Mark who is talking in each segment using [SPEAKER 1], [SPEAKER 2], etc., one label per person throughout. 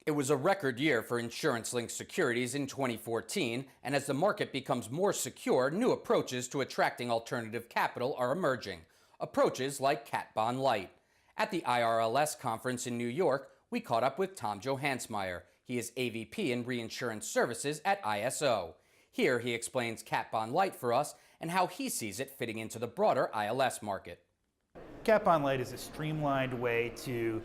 [SPEAKER 1] It was a record year for Insurance Linked Securities in 2014, and as the market becomes more secure, new approaches to attracting alternative capital are emerging. Approaches like Cat Bond Lite. At the IRLS Conference in New York, we caught up with Tom Johansmeyer. He is AVP in Reinsurance Services at ISO. Here he explains Cat Bond Lite for us and how he sees it fitting into the broader ILS market.
[SPEAKER 2] Cat Bond Lite is a streamlined way to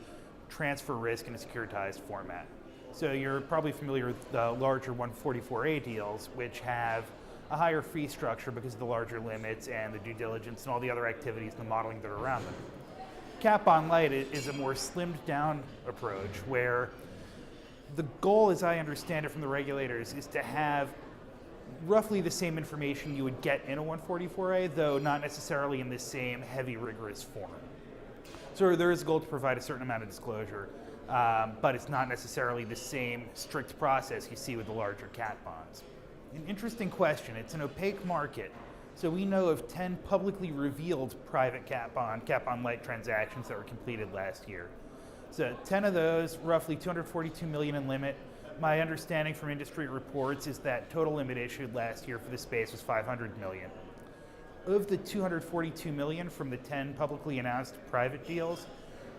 [SPEAKER 2] transfer risk in a securitized format. So you're probably familiar with the larger 144A deals, which have a higher fee structure because of the larger limits and the due diligence and all the other activities and the modeling that are around them. Cat Bond Lite is a more slimmed down approach where the goal, as I understand it from the regulators, is to have roughly the same information you would get in a 144A, though not necessarily in the same heavy, rigorous form. So there is a goal to provide a certain amount of disclosure, but it's not necessarily the same strict process you see with the larger cat bonds. An interesting question. It's an opaque market. So we know of 10 publicly revealed private Cat Bond Lite transactions that were completed last year. So 10 of those, roughly $242 million in limit. My understanding from industry reports is that total limit issued last year for the space was $500 million. Of the $242 million from the 10 publicly announced private deals,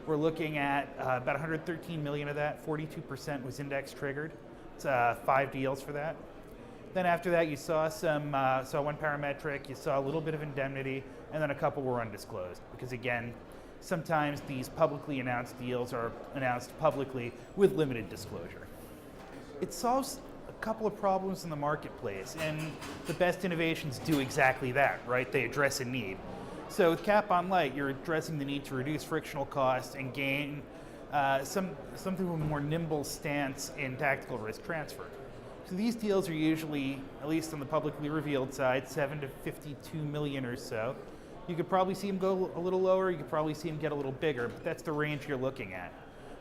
[SPEAKER 2] we're looking at about $113 million of that. 42% was index triggered. It's 5 deals for that. Then after that, you saw one parametric, you saw a little bit of indemnity, and then a couple were undisclosed. Because again, sometimes these publicly announced deals are announced publicly with limited disclosure. It solves a couple of problems in the marketplace, and the best innovations do exactly that, right? They address a need. So with Cat Bond Lite, you're addressing the need to reduce frictional costs and gain something of a more nimble stance in tactical risk transfer. So these deals are usually, at least on the publicly revealed side, 7 to 52 million or so. You could probably see them go a little lower, you could probably see them get a little bigger, but that's the range you're looking at.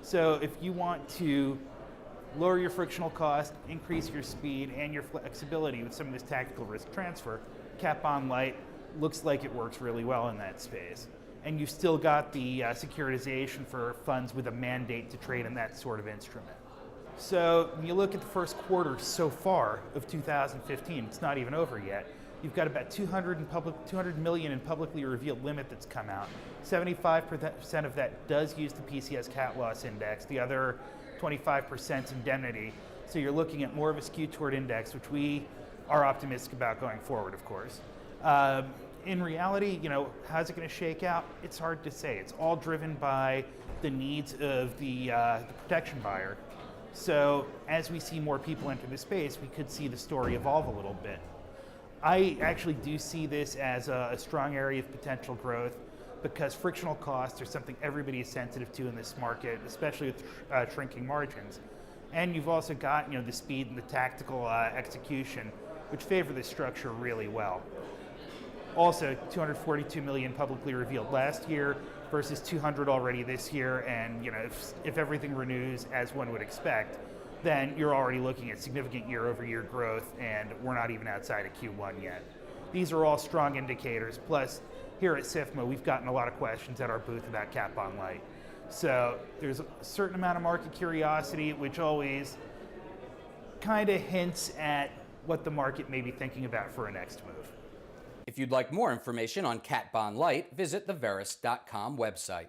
[SPEAKER 2] So if you want to lower your frictional cost, increase your speed and your flexibility with some of this tactical risk transfer, Cat Bond Lite looks like it works really well in that space. And you've still got the securitization for funds with a mandate to trade in that sort of instrument. So when you look at the first quarter so far of 2015, it's not even over yet. You've got about $200 million in publicly revealed limit that's come out. 75% of that does use the PCS Cat Loss Index. The other 25% indemnity. So you're looking at more of a skew toward index, which we are optimistic about going forward, of course. In reality, how's it going to shake out? It's hard to say. It's all driven by the needs of the protection buyer. So as we see more people enter the space, we could see the story evolve a little bit. I actually do see this as a strong area of potential growth because frictional costs are something everybody is sensitive to in this market, especially with shrinking margins. And you've also got the speed and the tactical execution, which favor this structure really well. Also, 242 million publicly revealed last year versus 200 already this year, and if everything renews as one would expect, then you're already looking at significant year-over-year growth, and we're not even outside of Q1 yet. These are all strong indicators. Plus, here at SIFMA, we've gotten a lot of questions at our booth about Cat Bond Lite. So there's a certain amount of market curiosity, which always kind of hints at what the market may be thinking about for a next move.
[SPEAKER 1] If you'd like more information on Cat Bond Lite, visit the Verus.com website.